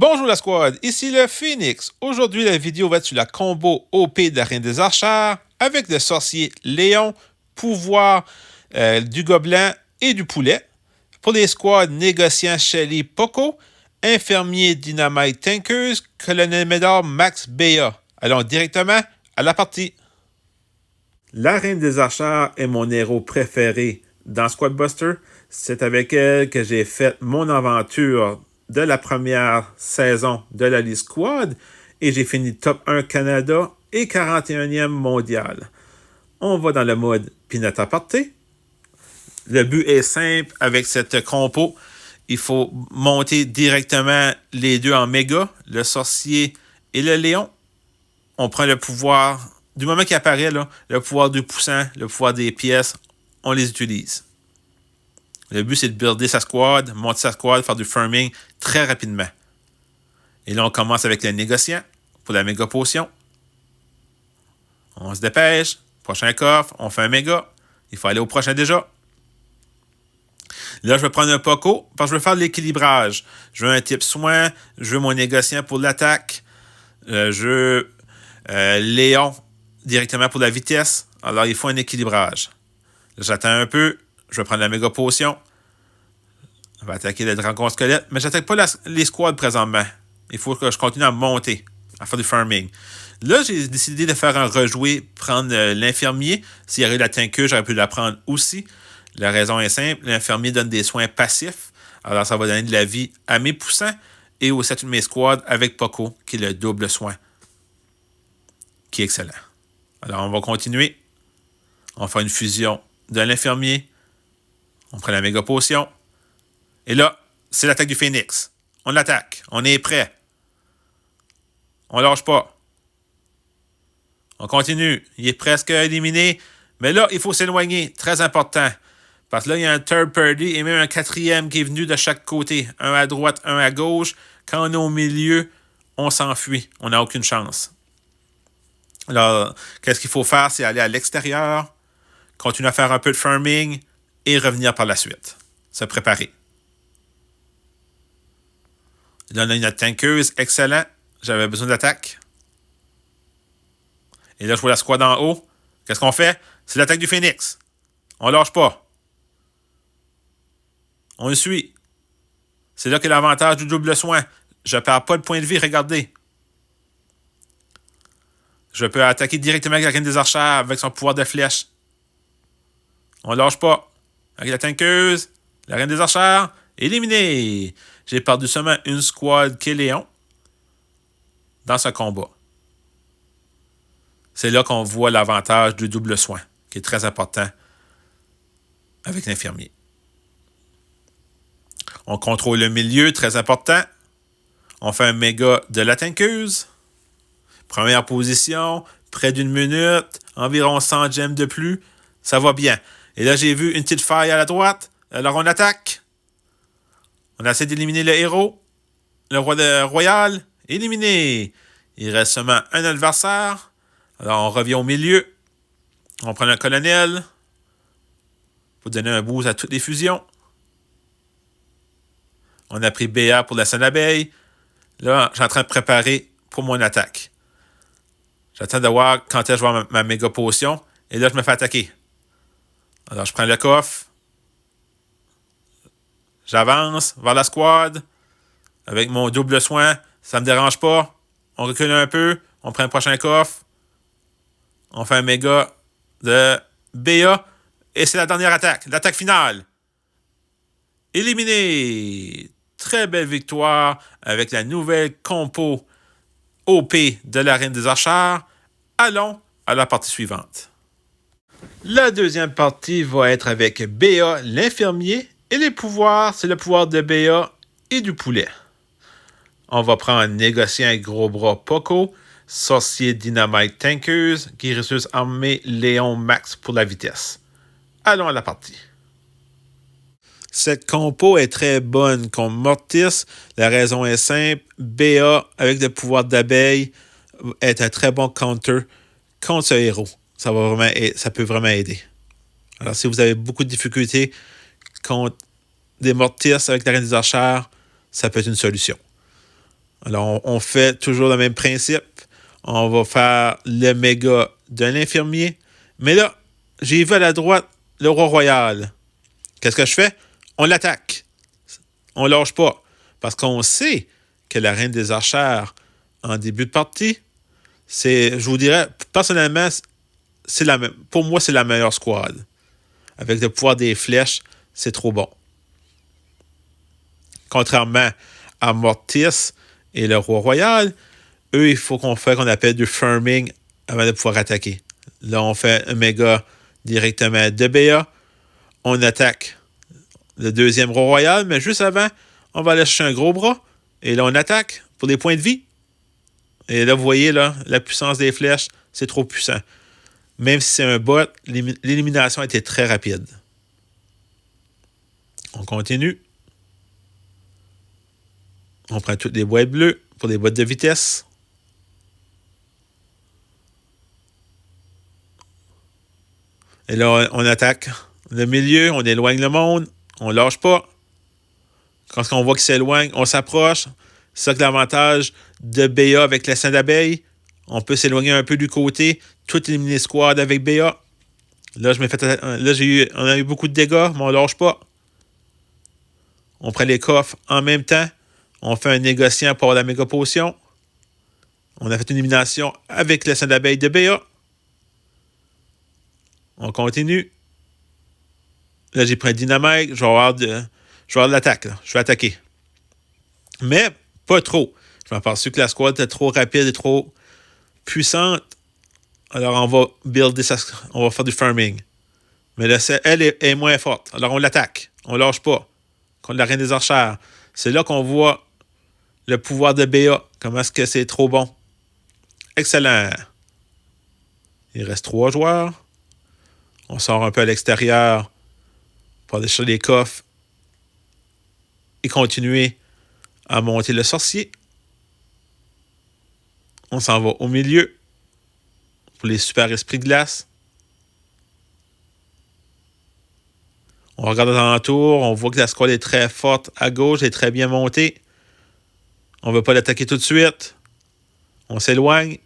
Bonjour la squad, ici le Phoenix. Aujourd'hui, la vidéo va être sur la combo OP de la Reine des Archères avec le sorcier Léon, pouvoir du gobelin et du poulet. Pour les squads négociant Shelly Poco, infirmier Dynamite Tankers, colonel Médard Max Béa. Allons directement à la partie. La Reine des Archères est mon héros préféré dans Squad Buster. C'est avec elle que j'ai fait mon aventure de la première saison de la League Squad et j'ai fini top 1 Canada et 41e mondial. On va dans le mode Peanut à party. Le but est simple avec cette compo. Il faut monter directement les deux en méga, le sorcier et le léon. On prend le pouvoir, du moment qu'il apparaît, là, le pouvoir du poussant, le pouvoir des pièces, on les utilise. Le but, c'est de builder sa squad, monter sa squad, faire du farming très rapidement. Et là, on commence avec le négociant pour la méga potion. On se dépêche. Prochain coffre, on fait un méga. Il faut aller au prochain déjà. Là, je vais prendre un Poco parce que je veux faire de l'équilibrage. Je veux un type soin. Je veux mon négociant pour l'attaque. Je veux Léon directement pour la vitesse. Alors, il faut un équilibrage. Là, j'attends un peu. Je vais prendre la méga potion. On va attaquer le dragon squelette. Mais j'attaque pas les squads présentement. Il faut que je continue à monter, à faire du farming. Là, j'ai décidé de faire un rejoué, prendre l'infirmier. S'il y avait la tankeuse, j'aurais pu la prendre aussi. La raison est simple. L'infirmier donne des soins passifs. Alors, ça va donner de la vie à mes poussins et aussi à toutes mes squads avec Poco, qui est le double soin. Qui est excellent. Alors, on va continuer. On va faire une fusion de l'infirmier. On prend la méga potion. Et là, c'est l'attaque du Phoenix. On l'attaque. On est prêt. On lâche pas. On continue. Il est presque éliminé. Mais là, il faut s'éloigner. Très important. Parce que là, il y a un third party et même un quatrième qui est venu de chaque côté. Un à droite, un à gauche. Quand on est au milieu, on s'enfuit. On n'a aucune chance. Alors, qu'est-ce qu'il faut faire? C'est aller à l'extérieur, continuer à faire un peu de farming et revenir par la suite. Se préparer. Là, on a une tankeuse. Excellent. J'avais besoin d'attaque. Et là, je vois la squad en haut. Qu'est-ce qu'on fait? C'est l'attaque du Phoenix. On lâche pas. On le suit. C'est là qu'est l'avantage du double soin. Je ne perds pas de point de vie. Regardez. Je peux attaquer directement avec la Reine des Archères avec son pouvoir de flèche. On lâche pas. Avec la tankeuse, la Reine des Archères, éliminé. J'ai perdu seulement une squad qui est Léon dans ce combat. C'est là qu'on voit l'avantage du double soin, qui est très important avec l'infirmier. On contrôle le milieu, très important. On fait un méga de la tankeuse. Première position, près d'une minute, environ 100 gemmes de plus. Ça va bien. Et là, j'ai vu une petite faille à la droite. Alors, on attaque. On essaie d'éliminer le héros. Le roi royal, éliminé. Il reste seulement un adversaire. Alors, on revient au milieu. On prend un colonel pour donner un boost à toutes les fusions. On a pris Béa pour la seule abeille. Là, je suis en train de préparer pour mon attaque. J'attends de voir quand est-ce que je vais avoir ma méga potion. Et là, je me fais attaquer. Alors, je prends le coffre. J'avance vers la squad. Avec mon double soin. Ça ne me dérange pas. On recule un peu. On prend le prochain coffre. On fait un méga de BA. Et c'est la dernière attaque. L'attaque finale. Éliminé. Très belle victoire avec la nouvelle compo OP de la Reine des Archères. Allons à la partie suivante. La deuxième partie va être avec Béa, l'infirmier, et les pouvoirs, c'est le pouvoir de Béa et du poulet. On va prendre un négociant et gros bras Poco, sorcier Dynamite Tankers, guérisseuse armée Léon Max pour la vitesse. Allons à la partie. Cette compo est très bonne contre Mortis. La raison est simple. Béa, avec le pouvoir d'abeille, est un très bon counter contre ce héros. Ça peut vraiment aider. Alors, si vous avez beaucoup de difficultés contre des Mortis avec la Reine des Archères, ça peut être une solution. Alors, on fait toujours le même principe. On va faire le méga de l'infirmier. Mais là, j'ai vu à la droite le roi royal. Qu'est-ce que je fais? On l'attaque. On lâche pas. Parce qu'on sait que la reine des archères, en début de partie, je vous dirais, personnellement, pour moi, c'est la meilleure squad. Avec le pouvoir des flèches, c'est trop bon. Contrairement à Mortis et le roi royal, eux, il faut qu'on fasse qu'on appelle du farming avant de pouvoir attaquer. Là, on fait un méga directement de BA. On attaque le deuxième roi royal, mais juste avant, on va aller chercher un gros bras. Et là, on attaque pour des points de vie. Et là, vous voyez, là, la puissance des flèches, c'est trop puissant. Même si c'est un bot, l'élimination a été très rapide. On continue. On prend toutes les boîtes bleues pour les boîtes de vitesse. Et là, on attaque le milieu, on éloigne le monde, on lâche pas. Quand on voit qu'il s'éloigne, on s'approche. C'est ça que l'avantage de BA avec l'essaim d'abeille. On peut s'éloigner un peu du côté, tout éliminer squad avec BA. Là, on a eu beaucoup de dégâts, mais on lâche pas. On prend les coffres en même temps. On fait un négociant pour la méga potion. On a fait une élimination avec l'essaim d'abeille de BA. On continue. Là, j'ai pris un dynamite. Je vais avoir de l'attaque. Là. Je vais attaquer. Mais pas trop. Je m'aperçus que la squad était trop rapide et trop puissante. Alors, on va faire du farming. Mais là, elle est moins forte. Alors, on l'attaque. On lâche pas. Contre la reine des archères. C'est là qu'on voit le pouvoir de BA. Comment est-ce que c'est trop bon. Excellent. Il reste 3 joueurs. On sort un peu à l'extérieur pour aller chercher les coffres et continuer à monter le sorcier. On s'en va au milieu pour les super esprits glace. On regarde alentour, on voit que la squad est très forte à gauche, elle est très bien montée. On ne veut pas l'attaquer tout de suite. On s'éloigne.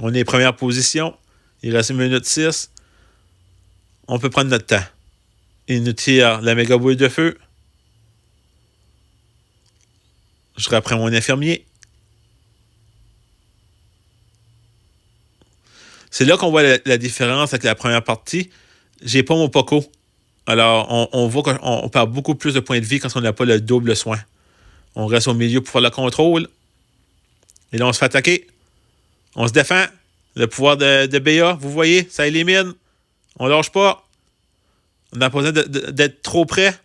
On est première position. Il reste 1 minute 6. On peut prendre notre temps. Il nous tire la méga boule de feu. Je reprends mon infirmier. C'est là qu'on voit la différence avec la première partie. J'ai pas mon Poco. Alors, on voit qu'on perd beaucoup plus de points de vie quand on n'a pas le double soin. On reste au milieu pour faire le contrôle. Et là, on se fait attaquer. On se défend. Le pouvoir de BA, vous voyez, ça élimine. On lâche pas. On n'a pas besoin d'être trop près.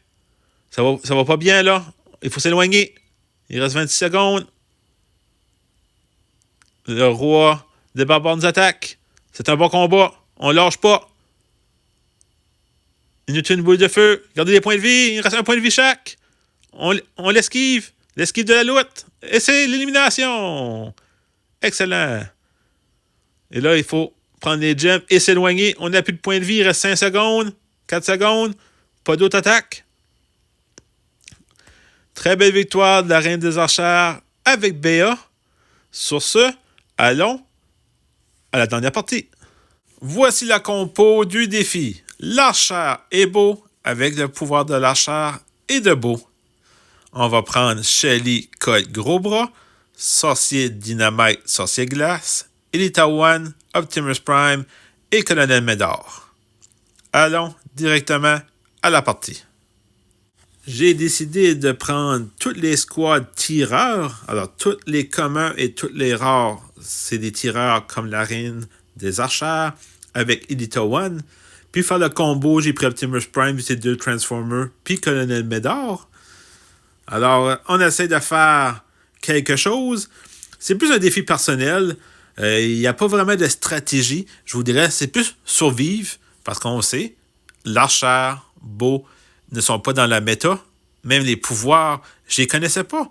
Ça va pas bien, là. Il faut s'éloigner. Il reste 26 secondes. Le roi des barbares nous attaque. C'est un bon combat. On lâche pas. Il nous tue une boule de feu. Gardez les points de vie. Il reste 1 point de vie chaque. On l'esquive. L'esquive de la lutte. Et c'est l'élimination. Excellent. Et là, il faut prendre les gems et s'éloigner. On n'a plus de points de vie. Il reste 5 secondes. 4 secondes. Pas d'autre attaque. Très belle victoire de la Reine des Archères avec BA. Sur ce, allons à la dernière partie. Voici la compo du défi. L'archère est beau avec le pouvoir de l'archère et de beau. On va prendre Shelly, Colt, Gros Bras, Sorcier Dynamite, Sorcier Glace, Elita One, Optimus Prime et Colonel Médard. Allons directement à la partie. J'ai décidé de prendre toutes les squads tireurs. Alors, tous les communs et tous les rares, c'est des tireurs comme la Reine des Archères avec Elita One. Puis faire le combo, j'ai pris Optimus Prime, c'est 2 Transformers, puis Colonel Médard. Alors, on essaie de faire quelque chose. C'est plus un défi personnel. Il n'y a pas vraiment de stratégie. Je vous dirais, c'est plus survivre, parce qu'on sait, l'archère, beau, ne sont pas dans la méta. Même les pouvoirs, je les connaissais pas.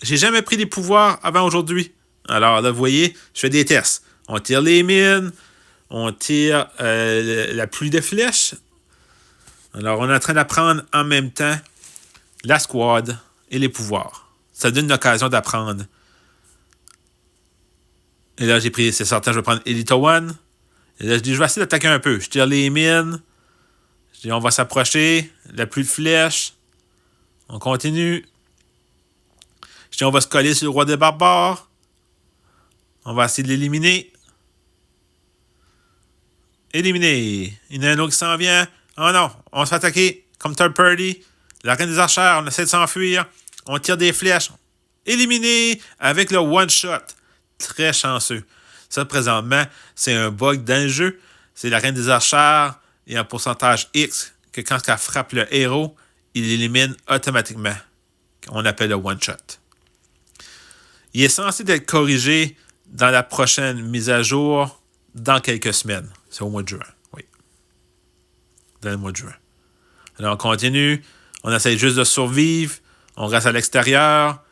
J'ai jamais pris des pouvoirs avant aujourd'hui. Alors là, vous voyez, je fais des tests. On tire les mines, on tire la pluie de flèches. Alors, on est en train d'apprendre en même temps la squad et les pouvoirs. Ça donne une occasion d'apprendre. Et là, j'ai pris, c'est certain, je vais prendre Elite One. Et là, je dis, je vais essayer d'attaquer un peu. Je tire les mines. Je dis, on va s'approcher. La pluie de flèches. On continue. Je dis, on va se coller sur le roi des barbares. On va essayer de l'éliminer. Éliminé. Il y en a un autre qui s'en vient. Oh non, on se fait attaquer comme third party. La reine des archères, on essaie de s'enfuir. On tire des flèches. Éliminé avec le one-shot. Très chanceux. Ça, présentement, c'est un bug dans le jeu. C'est la reine des archères. Il y a un pourcentage X que quand elle frappe le héros, il l'élimine automatiquement. On appelle le one-shot. Il est censé être corrigé dans la prochaine mise à jour dans quelques semaines. C'est au mois de juin, oui. Dans le mois de juin. Alors, on continue. On essaie juste de survivre. On reste à l'extérieur.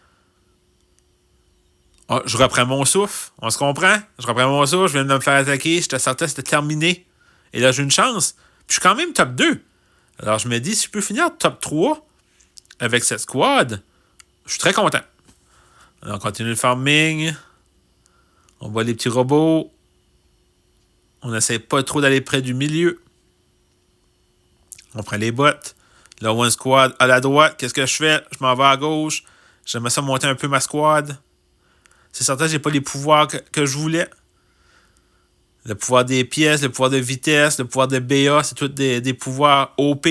Oh, je reprends mon souffle. On se comprend? Je reprends mon souffle. Je viens de me faire attaquer. J'étais certain que c'était terminé. Et là, j'ai une chance. Puis, je suis quand même top 2. Alors, je me dis, si je peux finir top 3 avec cette squad, je suis très content. Alors, on continue le farming. On voit les petits robots. On n'essaie pas trop d'aller près du milieu. On prend les bottes. Là, one squad à la droite. Qu'est-ce que je fais? Je m'en vais à gauche. J'aimerais ça monter un peu ma squad. C'est certain que j'ai pas les pouvoirs que je voulais. Le pouvoir des pièces, le pouvoir de vitesse, le pouvoir de BA, c'est tous des pouvoirs OP.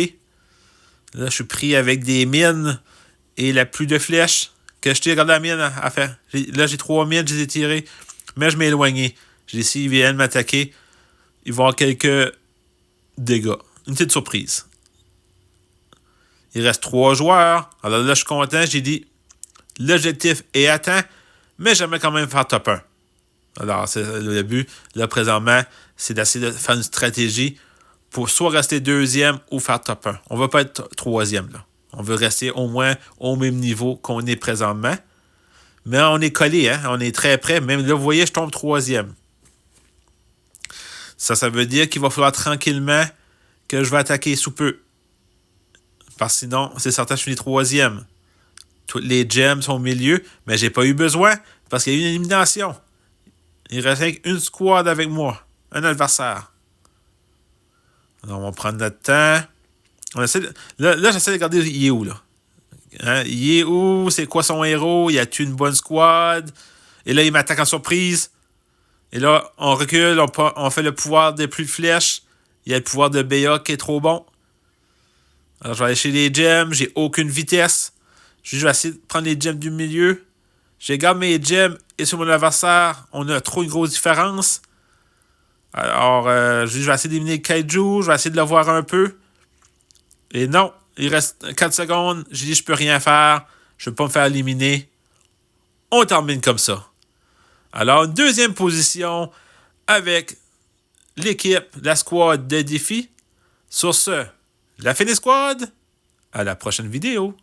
Là, je suis pris avec des mines et la pluie de flèches. Que je tire, regarde la mine à faire. Là, j'ai 3 mines, je les ai tirées. Mais je m'ai éloigné. Je dis, s'ils viennent m'attaquer, ils vont avoir quelques dégâts. Une petite surprise. Il reste 3 joueurs. Alors là, je suis content. J'ai dit, l'objectif est atteint, mais j'aimerais quand même faire top 1. Alors, c'est le but. Là, présentement, c'est d'essayer de faire une stratégie pour soit rester deuxième ou faire top 1. On ne veut pas être troisième, là. On veut rester au moins au même niveau qu'on est présentement. Mais on est collé, hein? On est très près. Même là, vous voyez, je tombe troisième. Ça veut dire qu'il va falloir tranquillement que je vais attaquer sous peu. Parce que sinon, c'est certain que je finis troisième. Toutes les gems sont au milieu, mais j'ai pas eu besoin parce qu'il y a eu une élimination. Il reste une squad avec moi. Un adversaire. Alors, on va prendre notre temps. Là, j'essaie de regarder il est où, là. Hein? Il est où? C'est quoi son héros? Il a-tu une bonne squad? Et là, il m'attaque en surprise. Et là, on recule, on fait le pouvoir des pluies de flèches. Il y a le pouvoir de BA qui est trop bon. Alors, je vais aller chez les gems. J'ai aucune vitesse. Je vais essayer de prendre les gems du milieu. Je garde mes gems et sur mon adversaire, on a trop une grosse différence. Alors, je vais essayer d'éliminer le Kaiju. Je vais essayer de le voir un peu. Et non, il reste 4 secondes. J'ai dit, je peux rien faire. Je ne peux pas me faire éliminer. On termine comme ça. Alors, une deuxième position avec l'équipe, la squad de défi. Sur ce, la Phoenix Squad, à la prochaine vidéo.